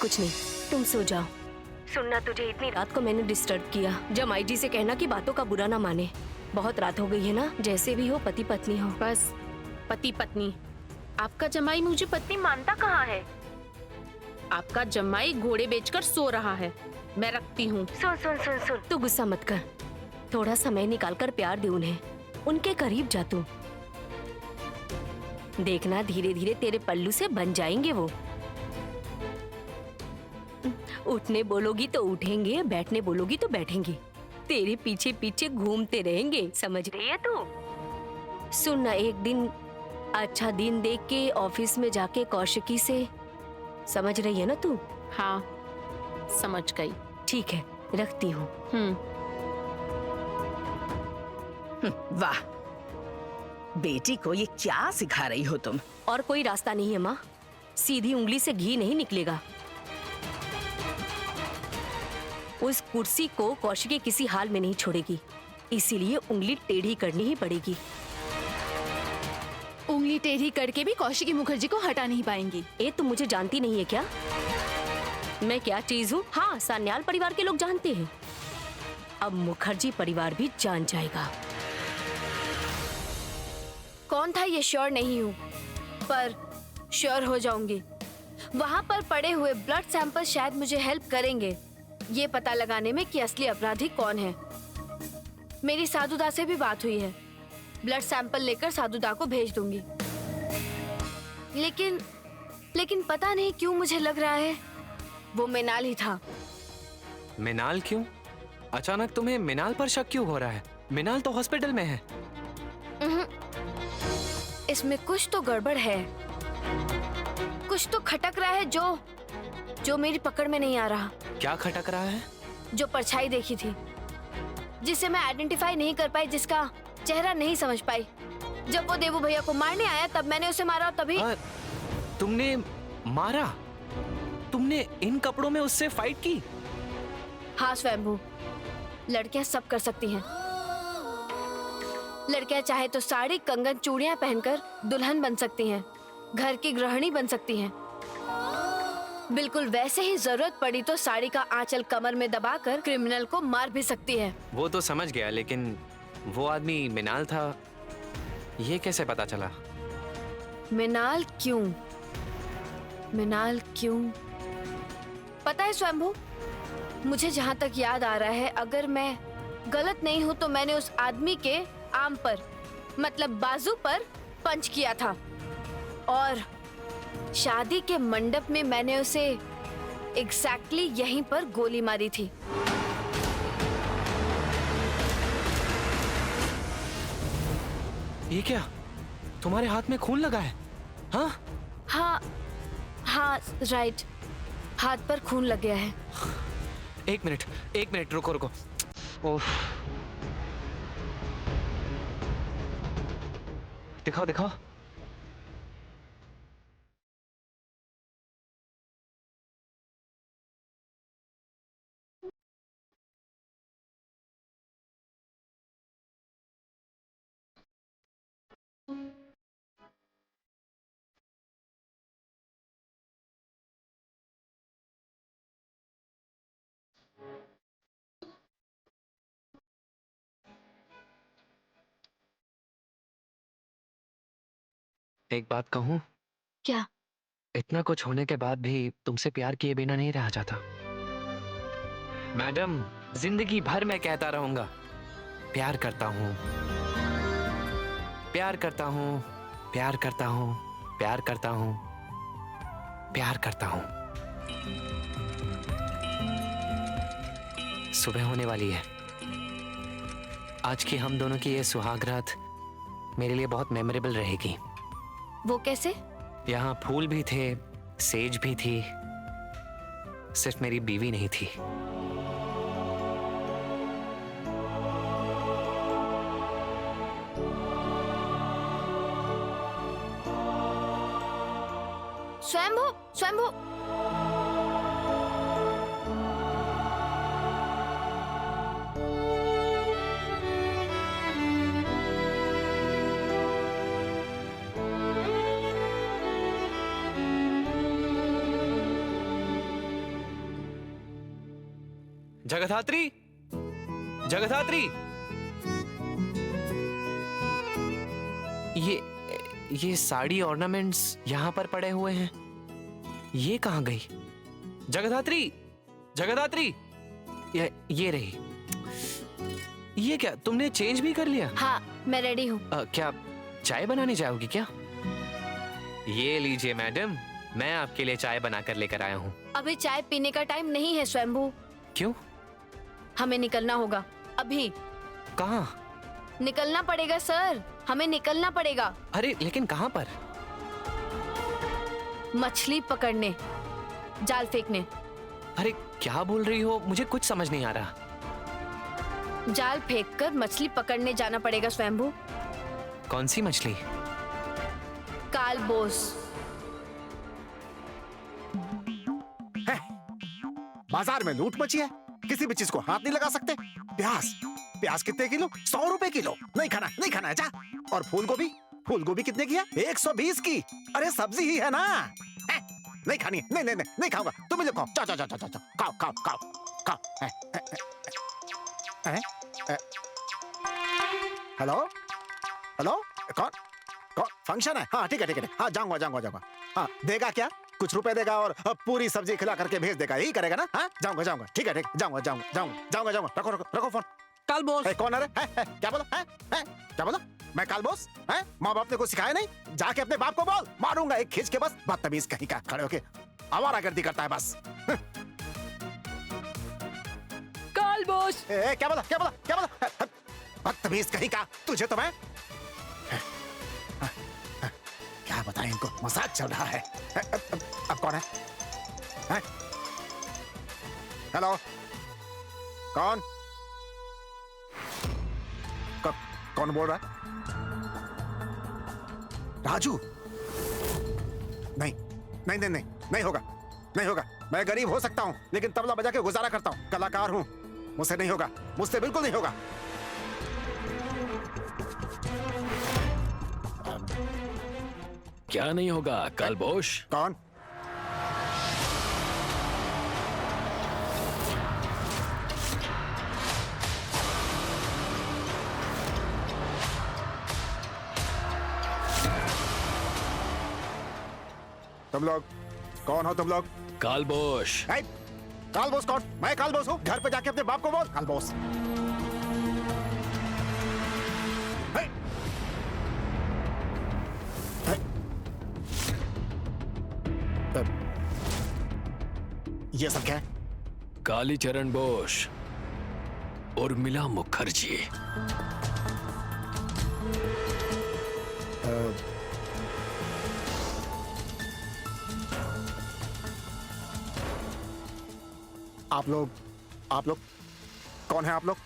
कुछ नहीं, तुम सो जाओ। सुनना, तुझे इतनी रात को मैंने डिस्टर्ब किया। जमाई जी से कहना कि बातों का बुरा ना माने। बहुत रात हो गई है ना, जैसे भी हो पति पत्नी हो। बस पति पत्नी, आपका जमाई मुझे पत्नी मानता कहाँ है? आपका जमाई घोड़े बेचकर सो रहा है। मैं रखती हूँ। सुन सुन सुन सुन, तू गुस्सा मत कर। थोड़ा समय निकाल कर प्यार दे उन्हें, उनके करीब जा तू। देखना धीरे धीरे तेरे पल्लू से बन जाएंगे वो। उठने बोलोगी तो उठेंगे, बैठने बोलोगी तो बैठेंगे, तेरे पीछे पीछे घूमते रहेंगे। समझ रही है तू? सुन ना, एक दिन अच्छा दिन देख के ऑफिस में जाके कौशिकी से, समझ रही है ना तू? हाँ समझ गई। ठीक है, रखती हूँ। वाह, बेटी को ये क्या सिखा रही हो तुम? और कोई रास्ता नहीं है माँ, सीधी उंगली से घी नहीं निकलेगा। उस कुर्सी को कौशिकी किसी हाल में नहीं छोड़ेगी, इसीलिए उंगली टेढ़ी करनी ही पड़ेगी। उंगली टेढ़ी करके भी कौशिकी मुखर्जी को हटा नहीं पाएंगी। तुम मुझे जानती नहीं है क्या? मैं क्या चीज हूँ? हाँ, सान्याल परिवार के लोग जानते हैं, अब मुखर्जी परिवार भी जान जाएगा। कौन था ये श्योर नहीं हूँ, पर श्योर हो जाऊंगी। वहाँ पर पड़े हुए ब्लड सैंपल शायद मुझे हेल्प करेंगे ये पता लगाने में कि असली अपराधी कौन है। मेरी साधुदा से भी बात हुई है, ब्लड सैंपल लेकर साधुदा को भेज दूंगी। लेकिन पता नहीं क्यों मुझे लग रहा है वो मिनाल ही था। मिनाल क्यों? अचानक तुम्हें मिनाल पर शक क्यों हो रहा है? मिनाल तो हॉस्पिटल में है। इसमें कुछ तो गड़बड़ है, कुछ तो खटक रहा है जो मेरी पकड़ में नहीं आ रहा। क्या खटक रहा है? जो परछाई देखी थी, जिसे मैं आइडेंटिफाई नहीं कर पाई, जिसका चेहरा नहीं समझ पाई। जब वो देवू भैया को मारने आया तब मैंने उसे मारा, और तभी तुमने मारा? तुमने इन कपड़ों में उससे फाइट की? हाँ स्वयंभू, लड़कियां सब कर सकती हैं। लड़कियां चाहे तो साड़ी, कंगन, चूड़ियां पहनकर दुल्हन बन सकती हैं, घर की गृहिणी बन सकती हैं। बिल्कुल वैसे ही जरूरत पड़ी तो साड़ी का आंचल कमर में दबाकर क्रिमिनल को मार भी सकती है। वो तो समझ गया, लेकिन वो आदमी मिनाल था, ये कैसे पता चला? मिनाल क्यों? मिनाल क्यों? पता है स्वयंभू, मुझे जहाँ तक याद आ रहा है, अगर मैं गलत नहीं हूँ तो मैंने उस आदमी के आर्म पर, मतलब बाजू पर पंच किया था, और शादी के मंडप में मैंने उसे एग्जैक्टली यहीं पर गोली मारी थी। ये क्या? तुम्हारे हाथ में खून लगा है? हाँ हाँ राइट, हाथ पर खून लग गया है। एक मिनट रुको रुको। ओह, दिखाओ दिखाओ। एक बात कहूं? क्या? इतना कुछ होने के बाद भी तुमसे प्यार किए बिना नहीं रहा जाता। मैडम, जिंदगी भर मैं कहता रहूंगा, प्यार करता हूं, प्यार करता हूं, प्यार करता हूं, प्यार करता हूं, प्यार करता हूं। सुबह होने वाली है। आज की हम दोनों की ये सुहाग रात मेरे लिए बहुत मेमोरेबल रहेगी। वो कैसे? यहाँ फूल भी थे, सेज भी थी, सिर्फ मेरी बीवी नहीं थी। स्वयंभू, स्वयंभू, जगधात्री, जगधात्री, ये साड़ी ऑर्नामेंट्स यहाँ पर पड़े हुए हैं, ये कहाँ गई? जगधात्री, जगधात्री, ये रही। ये क्या, तुमने चेंज भी कर लिया? हाँ, मैं रेडी हूँ। क्या चाय बनाने जाओगी क्या? ये लीजिए मैडम, मैं आपके लिए चाय बनाकर लेकर आया हूँ। अभी चाय पीने का टाइम नहीं है स्वयंभू। क्यों? हमें निकलना होगा अभी। कहाँ? निकलना पड़ेगा सर, हमें निकलना पड़ेगा। अरे लेकिन कहाँ पर? मछली पकड़ने, जाल फेंकने। अरे क्या बोल रही हो, मुझे कुछ समझ नहीं आ रहा। जाल फेंककर मछली पकड़ने जाना पड़ेगा स्वयंभू। कौन सी मछली? कालबोस। बाजार में लूट मची है, किसी भी चीज को हाथ नहीं लगा सकते। प्याज, प्याज कितने किलो? 100 रुपए किलो। नहीं खाना, नहीं खाना है, जा। और फूल गोभी, फूल गोभी कितने की है? 120 की। अरे सब्जी ही है ना। नहीं खानी है, नहीं नहीं नहीं, नहीं खाऊंगा, तुम ही लोग खाओ। जाओ जाओ जाओ जाओ, खाओ खाओ खाओ खाओ। हेलो हेलो, कौन कौन? फंक्शन है? हाँ ठीक है ठीक है, हाँ जाऊंगा जाऊंगा जाऊंगा। हाँ देगा क्या? कुछ रुपए देगा और पूरी सब्जी खिला करके भेज देगा, यही करेगा ना? हाँ जाऊंगा जाऊंगा, ठीक है ठीक, जाऊंगा जाऊंगा जाऊंगा जाऊंगा जाऊंगा। रखो रखो रखो फोन। काल बोस। कौन है? क्या बोला? क्या बोला? मैं काल बोस? माँ बाप ने कुछ सिखाया नहीं? जाके अपने बाप को बोल, मारूंगा एक खींच के बस। बदतमीज कहीं का, खड़े होके आवारागर्दी करता है बस। काल बोस। क्या बोला क्या बोला क्या बोला? बदतमीज कहीं का, तुझे तो मैं क्या बताएं इनको, मजाक चल रहा है। अब कौन है? हेलो, कौन कौन बोल रहा है? राजू? नहीं नहीं नहीं नहीं, नहीं होगा, नहीं होगा। मैं गरीब हो सकता हूं लेकिन तबला बजा के गुजारा करता हूं, कलाकार हूं, मुझसे नहीं होगा, मुझसे बिल्कुल नहीं होगा। क्या नहीं होगा कालबोश? कौन? तुम लोग कौन हो? तुम लोग कालबोश। कालबोस कौन? मैं कालबोस हूँ? घर पे जाके अपने बाप को बोल कालबोस। ये सब क्या है? कालीचरण बोस, उर्मिला मुखर्जी। आप लोग कौन है? आप लोग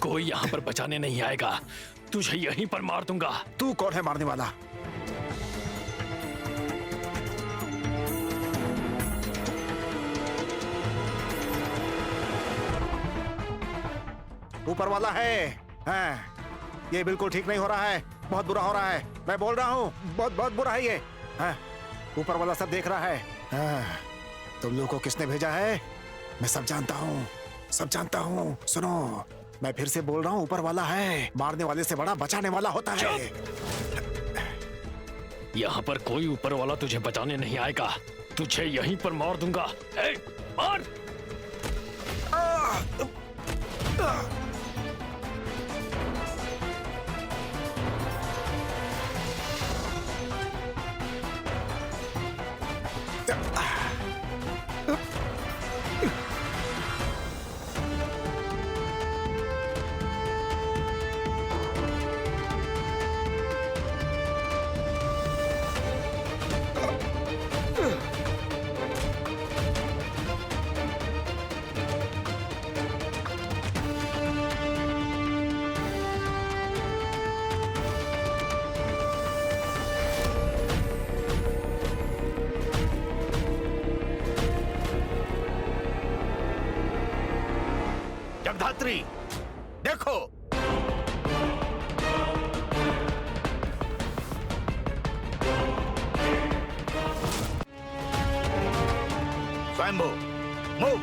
कोई यहाँ पर बचाने नहीं आएगा, तुझे यहीं पर मार दूंगा। तू कौन है मारने वाला? ऊपर वाला है। ये बिल्कुल ठीक नहीं हो रहा है, बहुत बुरा हो रहा है। मैं बोल रहा हूँ, बहुत बहुत बुरा है ये। ऊपर वाला सब देख रहा है। तुम लोगों को किसने भेजा है? मैं सब जानता हूँ, सब जानता हूँ। सुनो, मैं फिर से बोल रहा हूँ, ऊपर वाला है। मारने वाले से बड़ा बचाने वाला होता है। यहाँ पर कोई ऊपर वाला तुझे बचाने नहीं आएगा, तुझे यहीं पर मार दूंगा। मार! जगधात्री, देखो। स्वयंभू, मूव।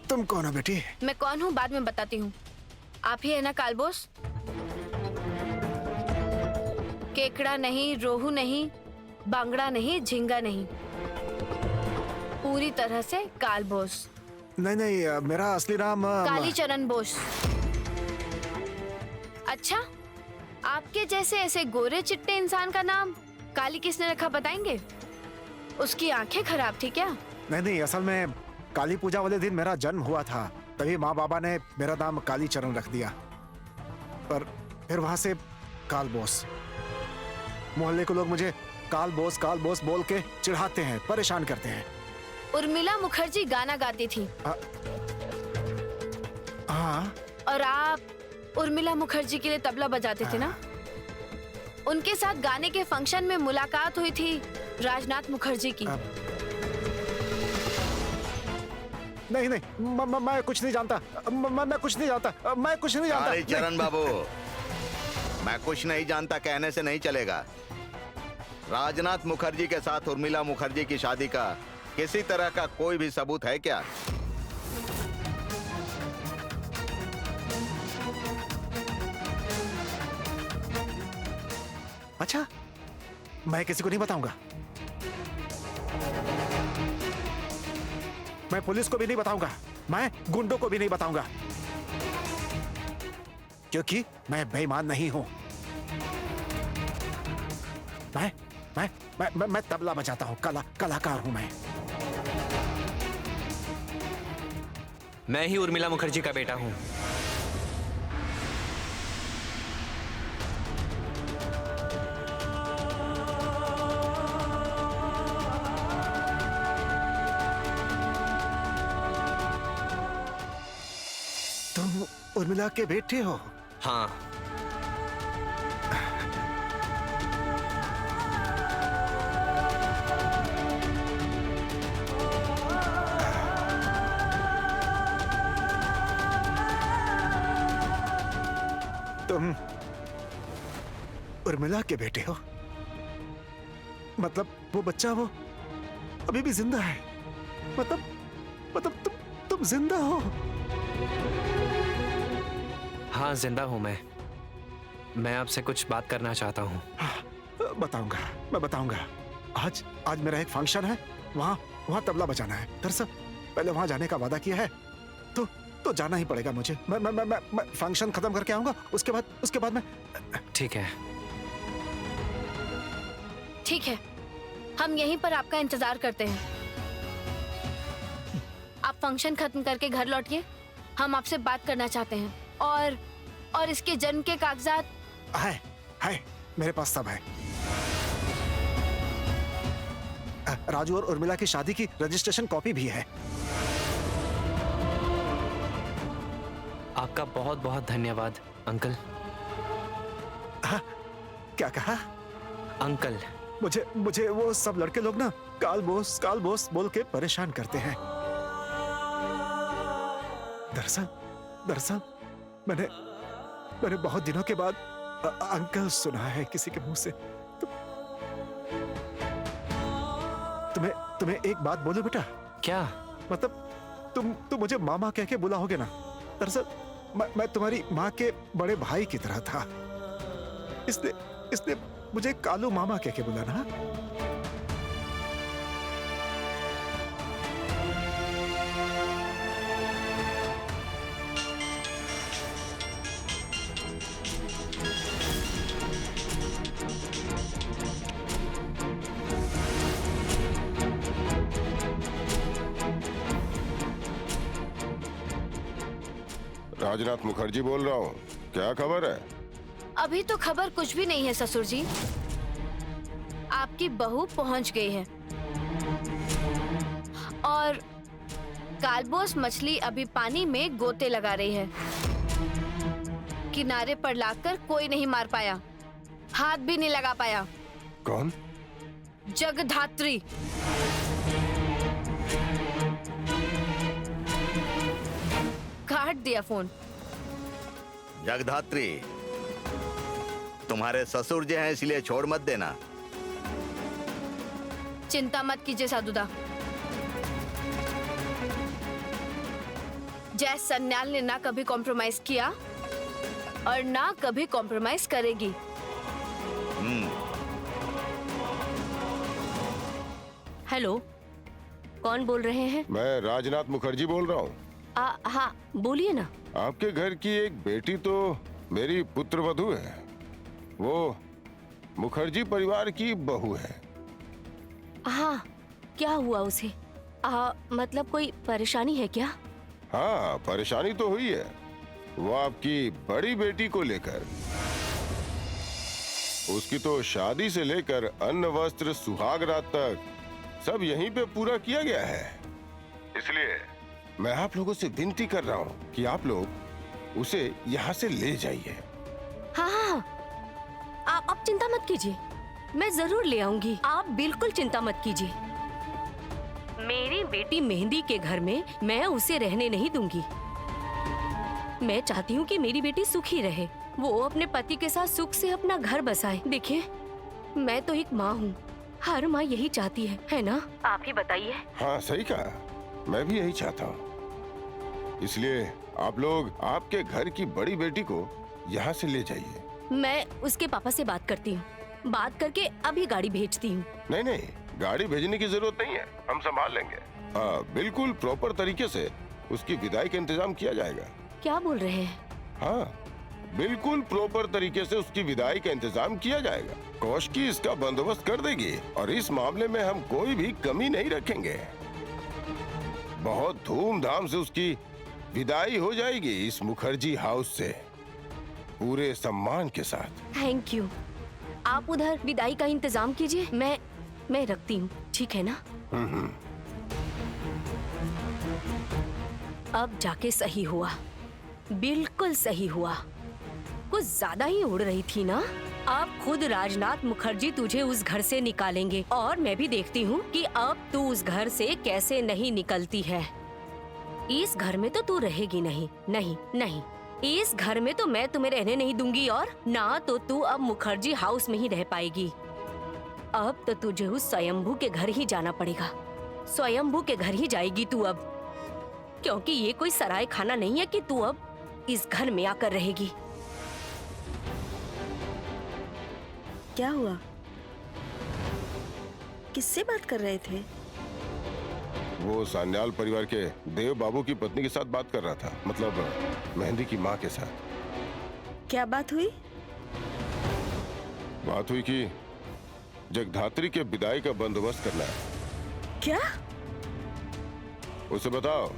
तुम कौन हो बेटी? मैं कौन हूँ बाद में बताती हूँ। आप ही है ना कालबोस? केकड़ा नहीं, रोहू नहीं, बांगड़ा नहीं, झींगा नहीं, पूरी तरह से कालबोस। नहीं नहीं, मेरा असली नाम कालीचरण बोस। अच्छा, आपके जैसे ऐसे गोरे चिट्टे इंसान का नाम काली किसने रखा बताएंगे? उसकी आंखें खराब थी क्या? नहीं नहीं, असल में काली पूजा वाले दिन मेरा जन्म हुआ था, तभी माँ बाबा ने मेरा नाम कालीचरण रख दिया। पर फिर वहां से कालबोस। मोहल्ले के लोग मुझे काल बोस बोल के चिढ़ाते हैं, परेशान करते हैं। उर्मिला मुखर्जी गाना गाती थी। हाँ। और आप उर्मिला मुखर्जी के लिए तबला बजाते थे ना? उनके साथ गाने के फंक्शन में मुलाकात हुई थी राजनाथ मुखर्जी की। नहीं नहीं, मैं कुछ नहीं जानता। मैं कुछ नहीं जानता। मैं कुछ नहीं जानता। अरे चरण बाबू, मैं कुछ नहीं जानता कहने से नहीं चलेगा। राजनाथ मुखर्जी के साथ उर्मिला मुखर्जी की शादी का किसी तरह का कोई भी सबूत है क्या? अच्छा, मैं किसी को नहीं बताऊंगा। मैं पुलिस को भी नहीं बताऊंगा। मैं गुंडों को भी नहीं बताऊंगा, क्योंकि मैं बेईमान नहीं हूं। मैं तबला बजाता हूं, कलाकार हूं मैं। मैं ही उर्मिला मुखर्जी का बेटा हूं। तुम उर्मिला के बेटे हो? हाँ। तुम उर्मिला के बेटे हो? मतलब वो बच्चा वो अभी भी जिंदा है? मतलब तुम जिंदा हो? हाँ, जिंदा हूं मैं आपसे कुछ बात करना चाहता हूँ। मैं बताऊंगा। आज मेरा एक फंक्शन है, वहाँ तबला बजाना है। दरअसल पहले वहाँ जाने का वादा किया है, तो जाना ही पड़ेगा मुझे। मैं फंक्शन खत्म करके आऊंगा, उसके बाद मैं। ठीक है। ठीक है, हम यहीं पर आपका इंतजार करते हैं। आप फंक्शन खत्म करके घर लौटिए, हम आपसे बात करना चाहते हैं। और इसके जन्म के कागजात है मेरे पास सब है। राजू और उर्मिला की शादी की रजिस्ट्रेशन कॉपी भी है। आपका बहुत बहुत धन्यवाद अंकल। क्या कहा? अंकल। मुझे वो सब लड़के लोग ना काल बोस बोल के परेशान करते हैं। दरअसल मैंने बहुत दिनों के बाद अंकल सुना है किसी के मुंह से। तुम्हें एक बात बोलूं बेटा? क्या? मतलब तुम मुझे मामा कह के बुलाओगे ना? दरअसल मैं तुम्हारी माँ के बड़े भाई की तरह था, इसलिए मुझे कालू मामा कह के बुलाना। राजनाथ मुखर्जी बोल रहा हूँ, क्या खबर है? अभी तो खबर कुछ भी नहीं है ससुर जी। आपकी बहू पहुंच गई है और कालबोस मछली अभी पानी में गोते लगा रही है। किनारे पर लाकर कोई नहीं मार पाया, हाथ भी नहीं लगा पाया। कौन? जगधात्री। काट दिया फोन। जगधात्री, तुम्हारे ससुर जी हैं इसलिए छोड़ मत देना। चिंता मत कीजिए साधुदा। जय सन्याल ने ना कभी कॉम्प्रोमाइज किया और ना कभी कॉम्प्रोमाइज करेगी। हेलो, कौन बोल रहे हैं? मैं राजनाथ मुखर्जी बोल रहा हूँ। हाँ, बोलिए ना। आपके घर की एक बेटी तो मेरी पुत्रवधू है, वो मुखर्जी परिवार की बहू है। हाँ, क्या हुआ उसे? मतलब कोई परेशानी है क्या? हाँ, परेशानी तो हुई है। वो आपकी बड़ी बेटी को लेकर। उसकी तो शादी से लेकर अन्न वस्त्र सुहाग रात तक सब यहीं पे पूरा किया गया है। इसलिए मैं आप लोगों से विनती कर रहा हूँ कि आप लोग उसे यहाँ से ले जाइए। हाँ, आप चिंता मत कीजिए, मैं जरूर ले आऊंगी। आप बिल्कुल चिंता मत कीजिए। मेरी बेटी मेहंदी के घर में मैं उसे रहने नहीं दूंगी। मैं चाहती हूँ कि मेरी बेटी सुखी रहे, वो अपने पति के साथ सुख से अपना घर बसाए। देखिए, मैं तो एक माँ हूँ, हर माँ यही चाहती है ना? आप ही बताइए। हाँ, सही कहा, मैं भी यही चाहता हूँ। इसलिए आप लोग आपके घर की बड़ी बेटी को यहाँ से ले जाइए। मैं उसके पापा से बात करती हूँ, बात करके अभी गाड़ी भेजती हूँ। नहीं, गाड़ी भेजने की जरूरत नहीं है, हम संभाल लेंगे। बिल्कुल प्रॉपर तरीके से उसकी विदाई का इंतजाम किया जाएगा। क्या बोल रहे हैं? हाँ, बिल्कुल प्रॉपर तरीके से उसकी विदाई का इंतजाम किया जाएगा। कौशिकी इसका बंदोबस्त कर देगी और इस मामले में हम कोई भी कमी नहीं रखेंगे। बहुत धूमधाम से उसकी विदाई हो जाएगी इस मुखर्जी हाउस से, पूरे सम्मान के साथ। Thank you. आप उधर विदाई का इंतजाम कीजिए, मैं रखती हूँ, ठीक है ना? अब जाके सही हुआ, बिल्कुल सही हुआ। कुछ ज्यादा ही उड़ रही थी ना? अब खुद राजनाथ मुखर्जी तुझे उस घर से निकालेंगे और मैं भी देखती हूँ कि अब तू उस घर से कैसे नहीं निकलती है। इस घर में तो तू रहेगी नहीं। इस घर में तो मैं तुम्हें रहने नहीं दूंगी और ना तो तू अब मुखर्जी हाउस में ही रह पाएगी। अब तो तुझे उस स्वयंभू के घर ही जाना पड़ेगा। स्वयंभू के घर ही जाएगी तू अब, क्योंकि ये कोई सराय खाना नहीं है कि तू अब इस घर में आकर रहेगी। क्या हुआ? किससे बात कर रहे थे? वो सान्याल परिवार के देव बाबू की पत्नी के साथ बात कर रहा था, मतलब मेहंदी की माँ के साथ। क्या बात हुई? बात हुई कि जगधात्री के विदाई का बंदोबस्त करना है। क्या? उसे बताओ,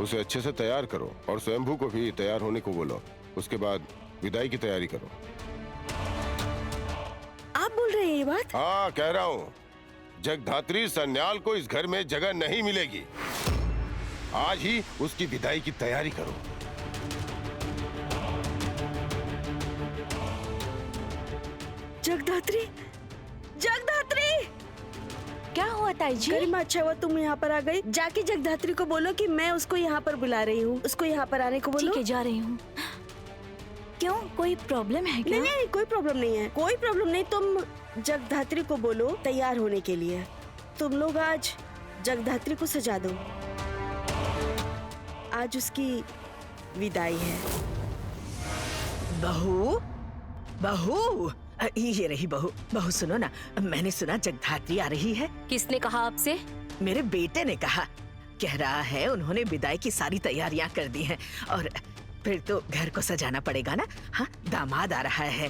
उसे अच्छे से तैयार करो और स्वयंभू को भी तैयार होने को बोलो। उसके बाद विदाई की तैयारी करो। आप बोल रहे हैं ये बात? हाँ, कह रहा हूँ। जगधात्री सन्याल को इस घर में जगह नहीं मिलेगी। आज ही उसकी विदाई की तैयारी करो। जगधात्री, जगधात्री! क्या हुआ ताई जी? गरिमा, अच्छा हुआ तुम यहाँ पर आ गई। जाके जगधात्री को बोलो कि मैं उसको यहाँ पर बुला रही हूँ। उसको यहाँ पर आने को बोलो। ठीक है, जा रही हूँ। क्यों, कोई प्रॉब्लम है क्या? नहीं नहीं, कोई प्रॉब्लम नहीं है, कोई प्रॉब्लम नहीं। तुम जगधात्री को बोलो तैयार होने के लिए। तुम लोग आज जगधात्री को सजा दो। आज उसकी विदाई है। बहू, बहू, ये रही बहू। बहू सुनो ना, मैंने सुना जगधात्री आ रही है। किसने कहा आपसे? मेरे बेटे ने कहा। कह रहा है उन्होंने विदाई की सारी तैयारियां कर दी हैं और फिर तो घर को सजाना पड़ेगा ना। हाँ, दामाद आ रहा है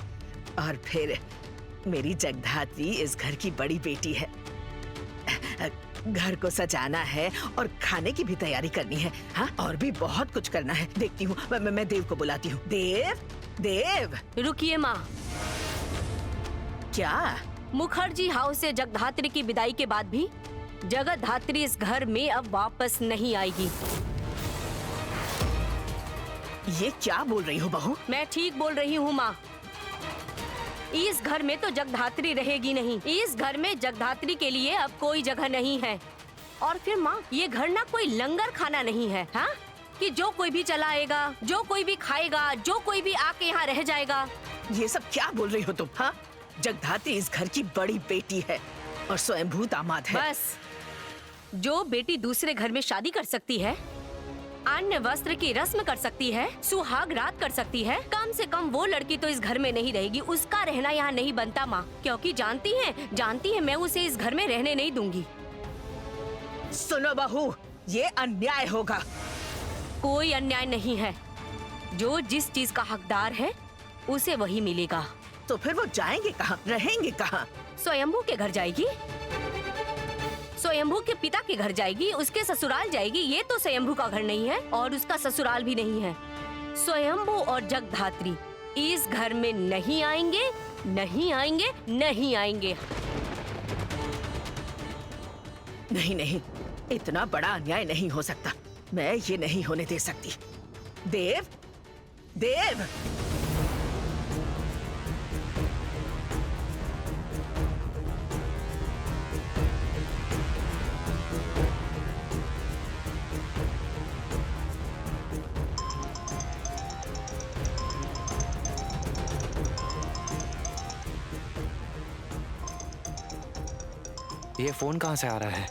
और फिर मेरी जगधात्री इस घर की बड़ी बेटी है। घर को सजाना है और खाने की भी तैयारी करनी है। हाँ, और भी बहुत कुछ करना है। देखती हूँ, मैं देव को बुलाती हूँ। देव, देव! रुकिए माँ। क्या? मुखर्जी हाउस से जगधात्री की विदाई के बाद भी जगधात्री इस घर में अब वापस नहीं आएगी। ये क्या बोल रही हो बहू? मैं ठीक बोल रही हूँ माँ। इस घर में तो जगधात्री रहेगी नहीं। इस घर में जगधात्री के लिए अब कोई जगह नहीं है। और फिर माँ, ये घर ना कोई लंगर खाना नहीं है। हाँ, कि जो कोई भी चला आएगा, जो कोई भी खाएगा, जो कोई भी आके यहाँ रह जाएगा। ये सब क्या बोल रही हो तुम? हाँ, जगधात्री इस घर की बड़ी बेटी है और स्वयंभू दामाद है। बस, जो बेटी दूसरे घर में शादी कर सकती है, अन्य वस्त्र की रस्म कर सकती है, सुहाग रात कर सकती है, कम से कम वो लड़की तो इस घर में नहीं रहेगी। उसका रहना यहाँ नहीं बनता माँ, क्योंकि जानती है मैं उसे इस घर में रहने नहीं दूंगी। सुनो बहू, ये अन्याय होगा। कोई अन्याय नहीं है। जो जिस चीज का हकदार है उसे वही मिलेगा। तो फिर वो जाएंगे कहाँ, रहेंगे कहाँ? स्वयंभू के घर जाएगी, स्वयंभू के पिता के घर जाएगी, उसके ससुराल जाएगी। ये तो स्वयंभू का घर नहीं है और उसका ससुराल भी नहीं है। स्वयंभू और जगधात्री इस घर में नहीं आएंगे, नहीं आएंगे, नहीं आएंगे। नहीं नहीं, इतना बड़ा अन्याय नहीं हो सकता। मैं ये नहीं होने दे सकती। देव, देव! ये फोन कहाँ से आ रहा है?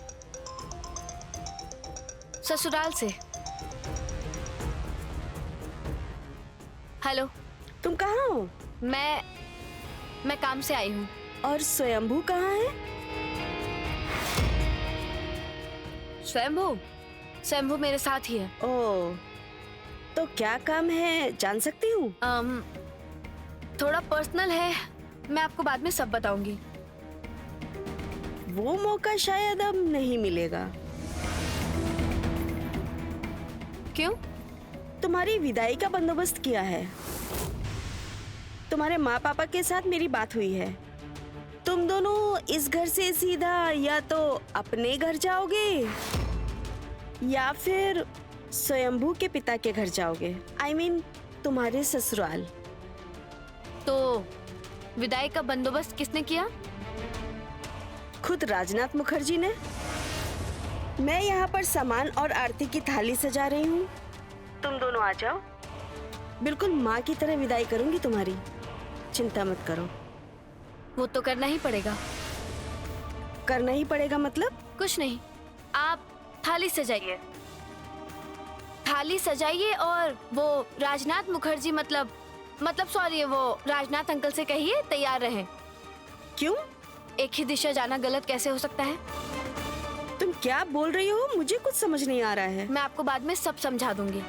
ससुराल से। हेलो, तुम कहाँ हो? मैं काम से आई हूँ। और स्वयंभू कहाँ है? स्वयंभू मेरे साथ ही है। ओह, तो क्या काम है, जान सकती हूँ? थोड़ा पर्सनल है, मैं आपको बाद में सब बताऊंगी। वो मौका शायद अब नहीं मिलेगा। क्यों? तुम्हारी विदाई का बंदोबस्त किया है। तुम्हारे माँ पापा के साथ मेरी बात हुई है। तुम दोनों इस घर से सीधा या तो अपने घर जाओगे या फिर स्वयंभू के पिता के घर जाओगे। I mean, तुम्हारे ससुराल। तो विदाई का बंदोबस्त किसने किया? खुद राजनाथ मुखर्जी ने। मैं यहाँ पर सामान और आरती की थाली सजा रही हूँ। तुम दोनों आ जाओ। बिल्कुल माँ की तरह विदाई करूंगी तुम्हारी, चिंता मत करो। वो तो करना ही पड़ेगा। करना ही पड़ेगा मतलब? कुछ नहीं, आप थाली सजाइए, थाली सजाइए और वो राजनाथ मुखर्जी मतलब सॉरी, वो राजनाथ अंकल से कहिए तैयार रहें। क्यों? एक ही दिशा जाना गलत कैसे हो सकता है? तुम क्या बोल रही हो? मुझे कुछ समझ नहीं आ रहा है। मैं आपको बाद में सब समझा दूंगी।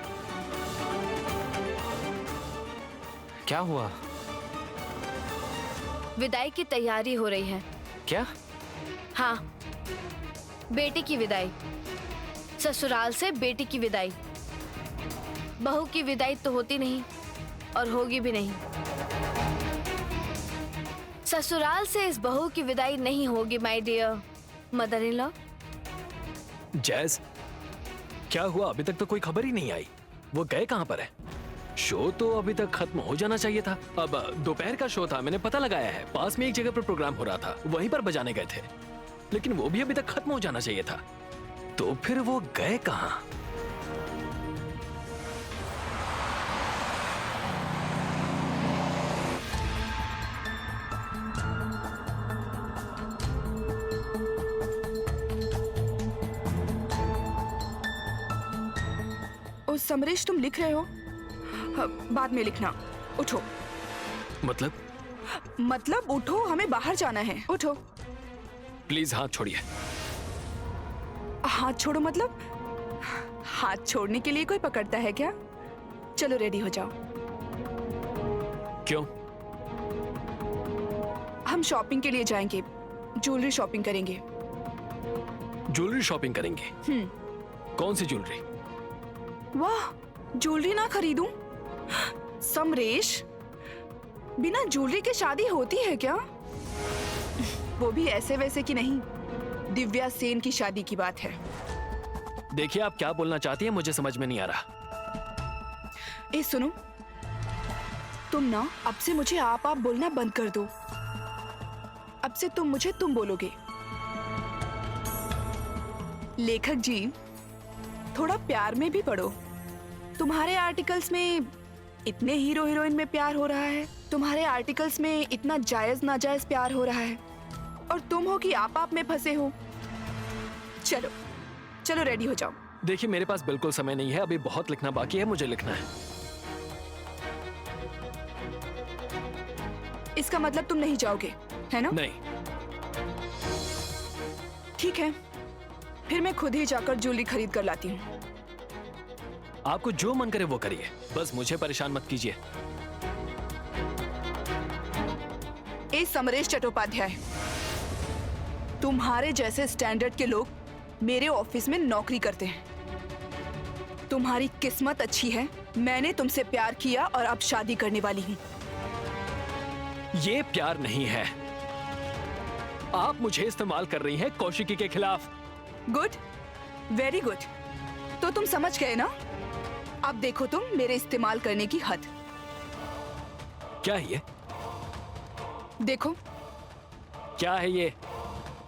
क्या हुआ? विदाई की तैयारी हो रही है। क्या? हाँ, बेटी की विदाई। ससुराल से बेटी की विदाई। बहू की विदाई तो होती नहीं और होगी भी नहीं। ससुराल से इस बहू की विदाई नहीं होगी my dear mother in law. जैस, क्या हुआ? अभी तक तो कोई खबर ही नहीं आई। वो गए कहाँ पर है? शो तो अभी तक खत्म हो जाना चाहिए था। अब दोपहर का शो था, मैंने पता लगाया है। पास में एक जगह पर प्रोग्राम हो रहा था, वहीं पर बजाने गए थे, लेकिन वो भी अभी तक खत्म हो जाना चाहिए था। तो फिर वो गए कहाँ? ओ समरेश, तुम लिख रहे हो? बाद में लिखना। उठो। मतलब उठो, हमें बाहर जाना है। उठो। प्लीज हाथ छोड़िए। हाथ छोड़ो मतलब? हाथ छोड़ने के लिए कोई पकड़ता है क्या? चलो रेडी हो जाओ। क्यों? हम शॉपिंग के लिए जाएंगे, ज्वेलरी शॉपिंग करेंगे। ज्वेलरी शॉपिंग करेंगे? कौन सी ज्वेलरी? वाह, ज्वेलरी ना खरीदूं? समरेश, बिना ज्वेलरी के शादी होती है क्या? वो भी ऐसे वैसे की नहीं, दिव्या सेन की शादी की बात है। देखिए, आप क्या बोलना चाहती हैं मुझे समझ में नहीं आ रहा। ए सुनो, तुम ना अब से मुझे आप बोलना बंद कर दो। अब से तुम मुझे तुम बोलोगे। लेखक जी, थोड़ा प्यार में भी पढ़ो। तुम्हारे आर्टिकल्स में इतने हीरो हीरोइन में प्यार हो रहा है, तुम्हारे आर्टिकल्स में इतना जायज नाजायज प्यार हो रहा है, और तुम हो कि आप में फंसे हो। चलो चलो रेडी हो जाओ। देखिए, मेरे पास बिल्कुल समय नहीं है, अभी बहुत लिखना बाकी है, मुझे लिखना है। इसका मतलब तुम नहीं जाओगे, है ना? नहीं। ठीक है, फिर मैं खुद ही जाकर ज्वेलरी खरीद कर लाती हूँ। आपको जो मन करे वो करिए, बस मुझे परेशान मत कीजिए। ए समरेश चट्टोपाध्याय, तुम्हारे जैसे स्टैंडर्ड के लोग मेरे ऑफिस में नौकरी करते हैं। तुम्हारी किस्मत अच्छी है, मैंने तुमसे प्यार किया और अब शादी करने वाली हूँ। ये प्यार नहीं है, आप मुझे इस्तेमाल कर रही हैं कौशिकी के खिलाफ। Good, very good. तो तुम समझ गए ना? अब देखो तुम मेरे इस्तेमाल करने की हद। क्या है ये? देखो। क्या है ये?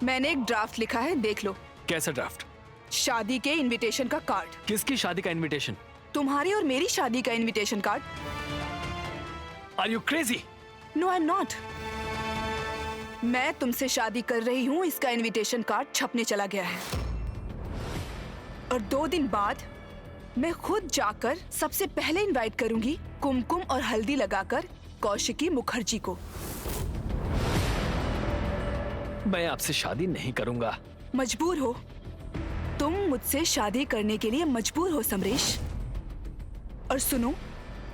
मैंने एक ड्राफ्ट लिखा है, देख लो। कैसा ड्राफ्ट? शादी के इनविटेशन का कार्ड। किसकी शादी का इनविटेशन? तुम्हारी और मेरी शादी का invitation card. Are you crazy? No, I am not. मैं तुमसे शादी कर रही हूँ, इसका इनविटेशन कार्ड छपने चला गया है, और 2 दिन बाद मैं खुद जाकर सबसे पहले इनवाइट करूंगी कुमकुम और हल्दी लगाकर कौशिकी मुखर्जी को। मैं आपसे शादी नहीं करूंगा। मजबूर हो, तुम मुझसे शादी करने के लिए मजबूर हो समरेश। और सुनो,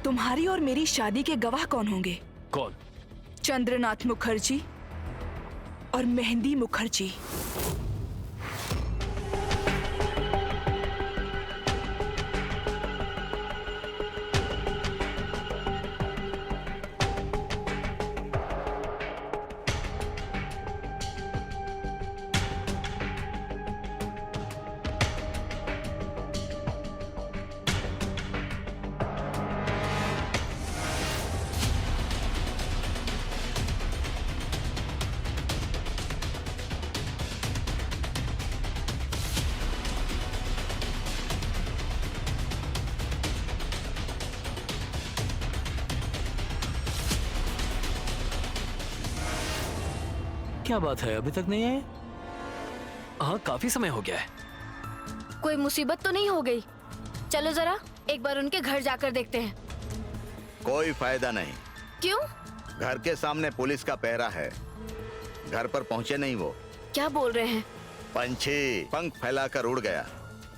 तुम्हारी और मेरी शादी के गवाह कौन होंगे? कौन? चंद्रनाथ मुखर्जी और मेहंदी मुखर्जी। क्या बात है, अभी तक नहीं आए? हाँ, काफी समय हो गया है। कोई मुसीबत तो नहीं हो गई? चलो जरा एक बार उनके घर जाकर देखते हैं। कोई फायदा नहीं। क्यों? घर के सामने पुलिस का पहरा है, घर पर पहुंचे नहीं वो। क्या बोल रहे हैं? पंछी पंख फैलाकर उड़ गया।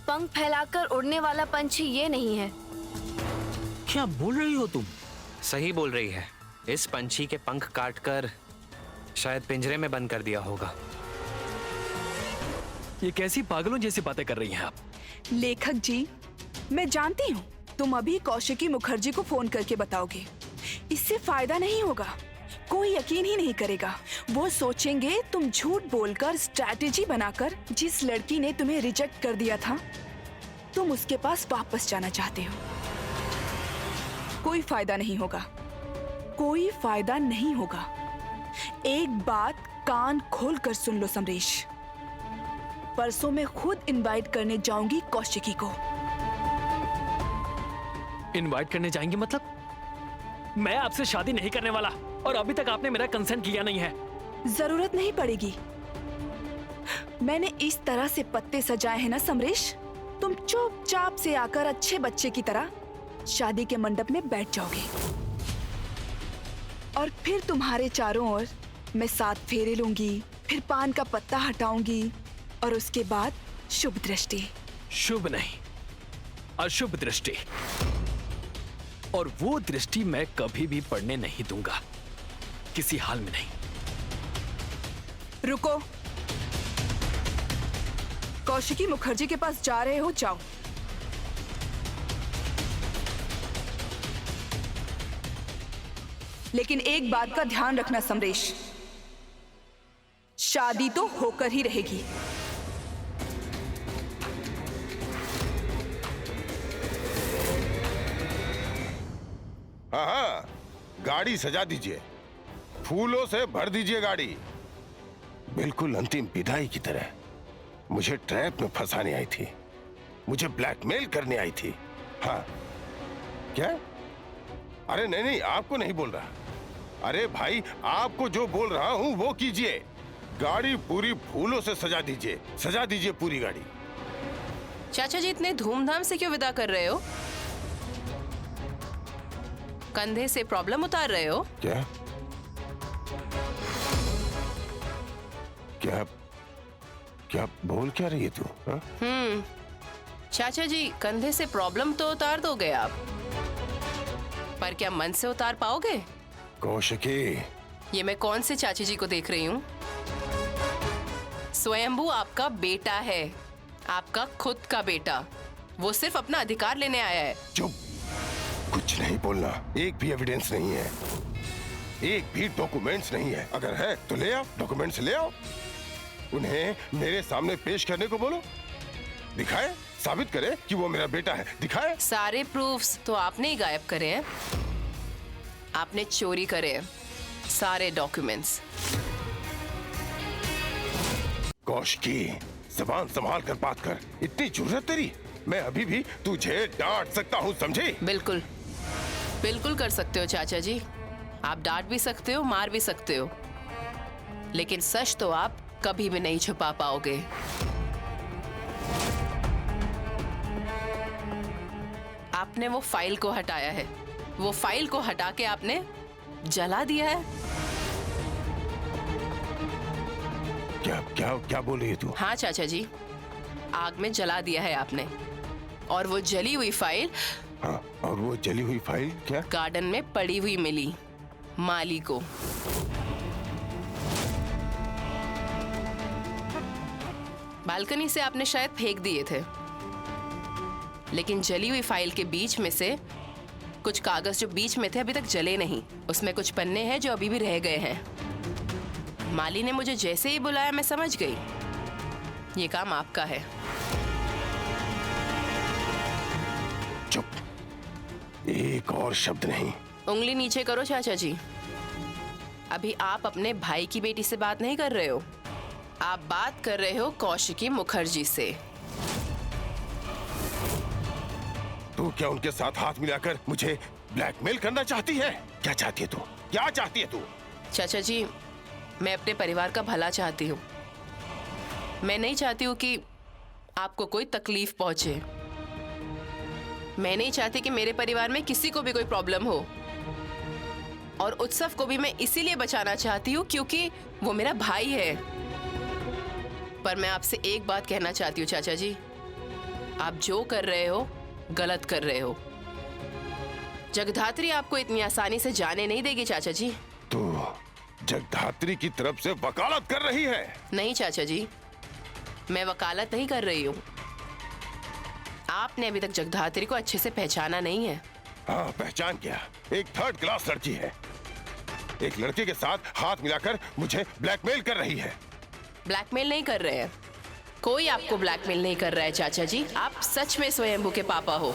पंख फैलाकर उड़ने वाला पंछी ये नहीं है। क्या बोल रही हो तुम? सही बोल रही है। इस पंछी के पंख काटकर शायद पिंजरे में बंद कर दिया होगा। ये कैसी पागलों जैसी बातें कर रही हैं आप? लेखक जी, मैं जानती हूँ तुम अभी कौशिकी मुखर्जी को फोन करके बताओगे। इससे फायदा नहीं होगा, कोई यकीन ही नहीं करेगा। वो सोचेंगे तुम झूठ बोलकर स्ट्रैटेजी बनाकर जिस लड़की ने तुम्हें रिजेक्ट कर दिया था, तुम उसके पास वापस जाना चाहते हो। कोई फायदा नहीं होगा, कोई फायदा नहीं होगा। एक बात कान खोलकर सुन लो समरेश, परसों मैं खुद इनवाइट करने जाऊंगी कौशिकी को। इनवाइट करने जाएंगे मतलब? मैं आपसे शादी नहीं करने वाला और अभी तक आपने मेरा कंसेंट लिया नहीं है। जरूरत नहीं पड़ेगी। मैंने इस तरह से पत्ते सजाए हैं ना समरेश, तुम चुपचाप से आकर अच्छे बच्चे की तरह शादी के मंडप में बैठ जाओगे और फिर तुम्हारे चारों ओर मैं 7 फेरे लूंगी, फिर पान का पत्ता हटाऊंगी और उसके बाद शुभ दृष्टि। शुभ नहीं, अशुभ दृष्टि। और वो दृष्टि मैं कभी भी पड़ने नहीं दूंगा, किसी हाल में नहीं। रुको, कौशिकी मुखर्जी के पास जा रहे हो, जाओ। लेकिन एक बात का ध्यान रखना समरेश, शादी तो होकर ही रहेगी। हाँ, गाड़ी सजा दीजिए, फूलों से भर दीजिए गाड़ी, बिल्कुल अंतिम विदाई की तरह। मुझे ट्रैप में फंसाने आई थी, मुझे ब्लैकमेल करने आई थी। हाँ क्या? अरे नहीं नहीं, आपको नहीं बोल रहा। अरे भाई, आपको जो बोल रहा हूं वो कीजिए। गाड़ी पूरी फूलों से सजा दीजिए पूरी गाड़ी। चाचा जी इतने धूमधाम से क्यों विदा कर रहे हो? कंधे से प्रॉब्लम उतार रहे हो? क्या क्या क्या बोल क्या रही है तू? चाचा जी, कंधे से प्रॉब्लम तो उतार दोगे आप, पर क्या मन से उतार पाओगे? कौशिकी, ये मैं कौन से चाची जी को देख रही हूँ? स्वयंभू आपका बेटा है, आपका खुद का बेटा। वो सिर्फ अपना अधिकार लेने आया है। चुप, कुछ नहीं बोलना। एक भी एविडेंस नहीं है, एक भी डॉक्यूमेंट्स नहीं है। अगर है तो ले आओ, डॉक्यूमेंट्स ले आओ, उन्हें मेरे सामने पेश करने को बोलो। दिखाए, साबित करे कि वो मेरा बेटा है, दिखाए। सारे प्रूफ्स तो आपने ही गायब करे हैं, आपने चोरी करे हैं सारे डॉक्यूमेंट्स। कौशिकी, जबान संभाल कर बात कर, इतनी जुर्रत तेरी? मैं अभी भी तुझे डांट सकता हूँ, समझी? बिल्कुल बिल्कुल कर सकते हो चाचा जी, आप डांट भी सकते हो, मार भी सकते हो, लेकिन सच तो आप कभी भी नहीं छुपा पाओगे। आपने वो फाइल को हटाया है, वो फाइल को हटा के आपने जला दिया है। क्या क्या क्या बोल रही है तू? हाँ चाचा जी, आग में जला दिया है आपने, और वो जली हुई फाइल, हाँ, और वो जली हुई फाइल क्या गार्डन में पड़ी हुई मिली माली को। बालकनी से आपने शायद फेंक दिए थे, लेकिन जली हुई फाइल के बीच में से कुछ कागज जो बीच में थे अभी तक जले नहीं, उसमें कुछ पन्ने हैं जो अभी भी रह गए हैं। माली ने मुझे जैसे ही बुलाया मैं समझ गई ये काम आपका है। चुप, एक और शब्द नहीं। उंगली नीचे करो चाचा जी, अभी आप अपने भाई की बेटी से बात नहीं कर रहे हो, आप बात कर रहे हो कौशिकी मुखर्जी से। तू क्या उनके साथ हाथ मिलाकर मुझे ब्लैकमेल करना चाहती है? क्या चाहती है तू? क्या चाहती है तू? चाचा जी, मैं अपने परिवार का भला चाहती हूँ, मैं नहीं चाहती हूँ कि आपको कोई तकलीफ पहुंचे। मैं नहीं चाहती कि मेरे परिवार में किसी को भी कोई प्रॉब्लम हो, और उत्सव को भी मैं इसीलिए बचाना चाहती हूँ क्योंकि वो मेरा भाई है। पर मैं आपसे एक बात कहना चाहती हूँ चाचा जी, आप जो कर रहे हो गलत कर रहे हो। जगधात्री आपको इतनी आसानी से जाने नहीं देगी चाचा जी। तो जगधात्री की तरफ से वकालत कर रही है? नहीं चाचा जी, मैं वकालत नहीं कर रही हूँ। आपने अभी तक जगधात्री को अच्छे से पहचाना नहीं है। हाँ, पहचान गया। एक थर्ड क्लास लड़की है। एक लड़के के साथ हाथ मिलाकर मुझे ब्लैकमेल कर रही है। ब्लैकमेल नहीं कर रहे हैं, कोई आपको ब्लैकमेल नहीं कर रहा है चाचा जी। आप सच में स्वयंभू के पापा हो।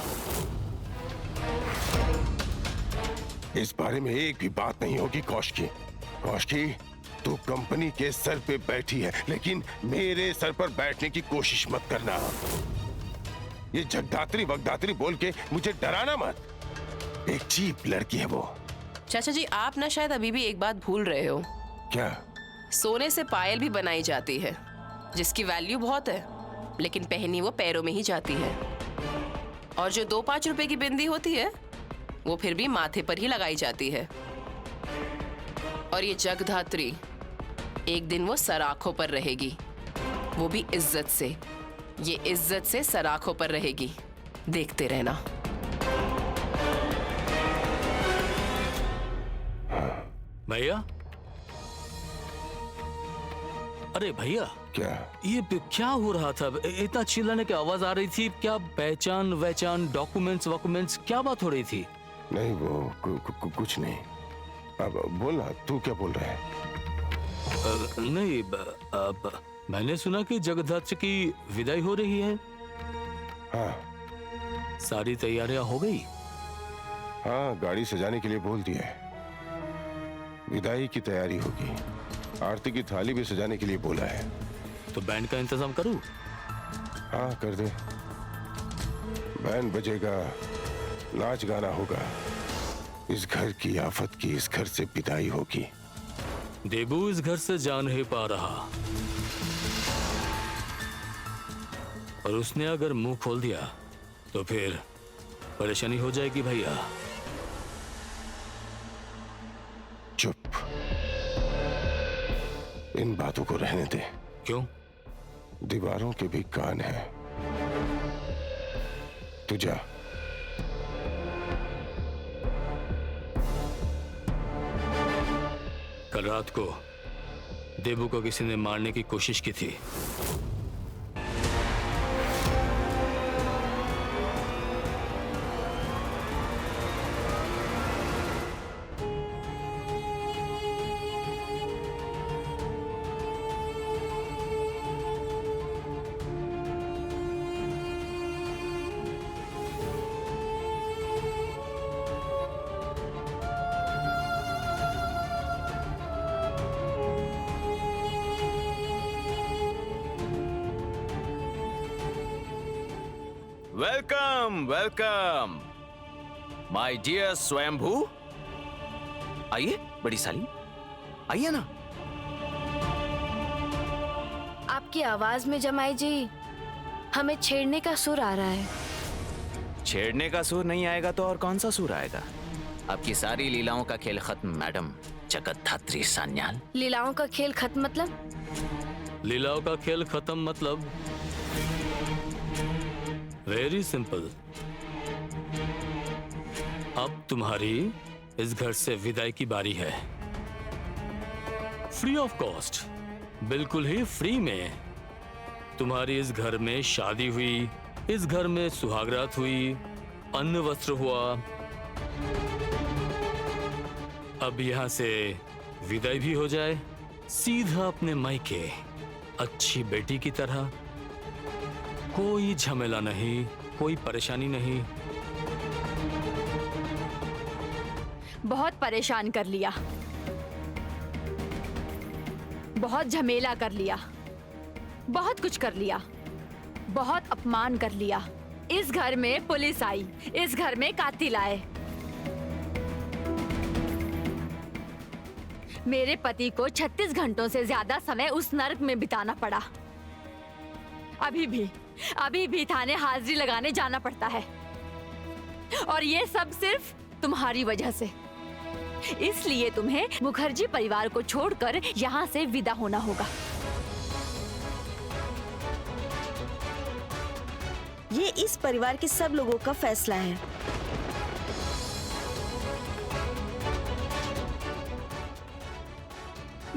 इस बारे में एक भी बात नहीं होगी कौशिकी। कौशिकी, तू कंपनी के सर पे बैठी है, लेकिन मेरे सर पर बैठने की कोशिश मत करना। ये जगधात्री वगधात्री बोल के मुझे डराना मत। एक चीप लड़की है वो। चाचा जी, आप ना शायद अभी भी एक बात भूल रहे हो। क्या? सोने से पायल भी बनाई जाती है जिसकी वैल्यू बहुत है, लेकिन पहनी वो पैरों में ही जाती है। और जो 2-5 रुपए की बिंदी होती है वो फिर भी माथे पर ही लगाई जाती है। और ये जगधात्री, एक दिन वो सराखों पर रहेगी, वो भी इज्जत से। ये इज्जत से सराखों पर रहेगी, देखते रहना। भैया, अरे भैया, क्या ये क्या हो रहा था? इतना चिल्लाने की आवाज आ रही थी। क्या पहचान वहचान, डॉक्यूमेंट्स क्या बात हो रही थी? नहीं, वो कुछ नहीं। अब बोलना, तू क्या बोल रहा है? नहीं, मैंने सुना कि जगधात्री की विदाई हो रही है। हाँ। सारी तैयारियां हो गई? हाँ, गाड़ी सजाने के लिए बोल दिया है। विदाई की तैयारी होगी। आरती की थाली भी सजाने के लिए बोला है। तो बैंड का इंतजाम करूं? हाँ, कर दे। बैंड बजेगा, नाच गाना होगा। इस घर की आफत की इस घर से विदाई होगी। देबू इस घर से जा नहीं पा रहा, और उसने अगर मुंह खोल दिया तो फिर परेशानी हो जाएगी भैया। चुप, इन बातों को रहने दे। क्यों? दीवारों के भी कान हैं। तू जा। कल रात को देबू को किसी ने मारने की कोशिश की थी। वेलकम माय डियर स्वयंभू। आइए बड़ी साली, आइए ना। आपकी आवाज में जमाई जी हमें छेड़ने का सुर आ रहा है। छेड़ने का सुर नहीं आएगा तो और कौन सा सुर आएगा? आपकी सारी लीलाओं का खेल खत्म मैडम जगधात्री सान्याल। लीलाओं का खेल खत्म मतलब? लीलाओं का खेल खत्म मतलब वेरी सिंपल। अब तुम्हारी इस घर से विदाई की बारी है। फ्री ऑफ कॉस्ट, बिल्कुल ही फ्री में। तुम्हारी इस घर में शादी हुई, इस घर में सुहागरात हुई, अन्न वस्त्र हुआ। अब यहां से विदाई भी हो जाए, सीधा अपने मायके, अच्छी बेटी की तरह। कोई झमेला नहीं, कोई परेशानी नहीं। बहुत परेशान कर लिया, बहुत झमेला कर लिया, बहुत कुछ कर लिया, बहुत अपमान कर लिया। इस घर में पुलिस आई, इस घर में कातिल आए। मेरे पति को 36 घंटों से ज्यादा समय उस नर्क में बिताना पड़ा। अभी भी थाने हाजिरी लगाने जाना पड़ता है, और ये सब सिर्फ तुम्हारी वजह से। इसलिए तुम्हें मुखर्जी परिवार को छोड़कर यहाँ से विदा होना होगा। ये इस परिवार के सब लोगों का फैसला है।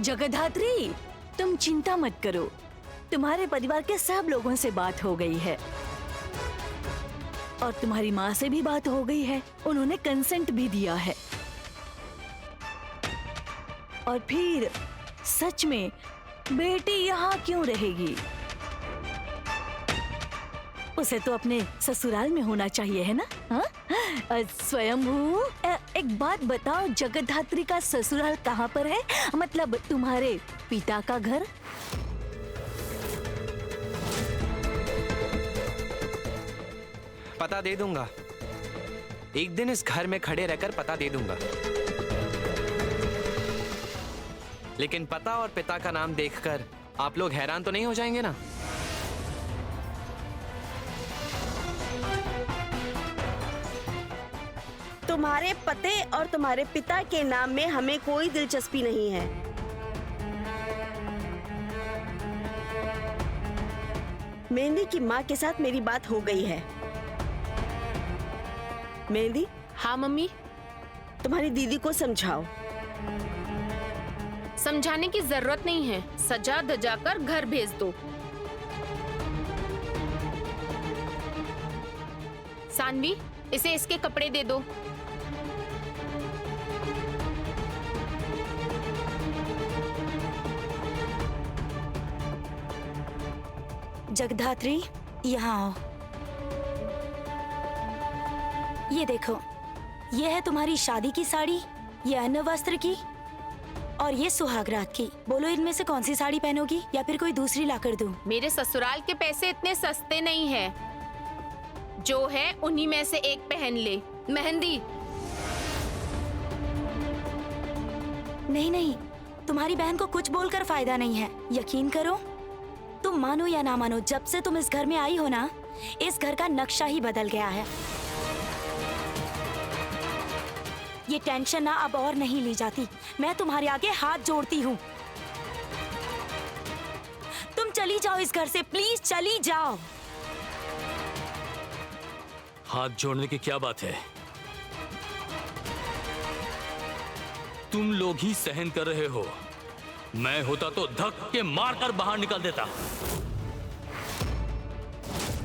जगधात्री, तुम चिंता मत करो, तुम्हारे परिवार के सब लोगों से बात हो गई है और तुम्हारी माँ से भी बात हो गई है, उन्होंने कंसेंट भी दिया है। और फिर सच में बेटी यहाँ क्यों रहेगी? उसे तो अपने ससुराल में होना चाहिए, है ना? हाँ? स्वयंभू, एक बात बताओ, जगधात्री का ससुराल कहाँ पर है? मतलब तुम्हारे पिता का घर? पता दे दूंगा, एक दिन इस घर में खड़े रहकर पता दे दूंगा। लेकिन पता और पिता का नाम देखकर आप लोग हैरान तो नहीं हो जाएंगे ना? तुम्हारे पते और तुम्हारे पिता के नाम में हमें कोई दिलचस्पी नहीं है। मेहंदी की माँ के साथ मेरी बात हो गई है। मेहंदी। हाँ मम्मी। तुम्हारी दीदी को समझाओ। समझाने की जरूरत नहीं है, सजा धजा कर घर भेज दो। सानवी, इसे इसके कपड़े दे दो। जगधात्री, यहाँ आओ। ये देखो, ये है तुम्हारी शादी की साड़ी, ये अन्न वस्त्र की और ये सुहागरात की। बोलो इनमें से कौन सी साड़ी पहनोगी या फिर कोई दूसरी लाकर दूं? मेरे ससुराल के पैसे इतने सस्ते नहीं हैं। जो है उन्हीं में से एक पहन ले। मेहंदी। नहीं नहीं, तुम्हारी बहन को कुछ बोलकर फायदा नहीं है। यकीन करो, तुम मानो या ना मानो, जब से तुम इस घर में आई हो ना, इस घर का नक्शा ही बदल गया है। ये टेंशन ना अब और नहीं ली जाती। मैं तुम्हारे आगे हाथ जोड़ती हूँ, तुम चली जाओ इस घर से, प्लीज चली जाओ। हाथ जोड़ने की क्या बात है? तुम लोग ही सहन कर रहे हो। मैं होता तो धक्के मारकर बाहर निकाल देता।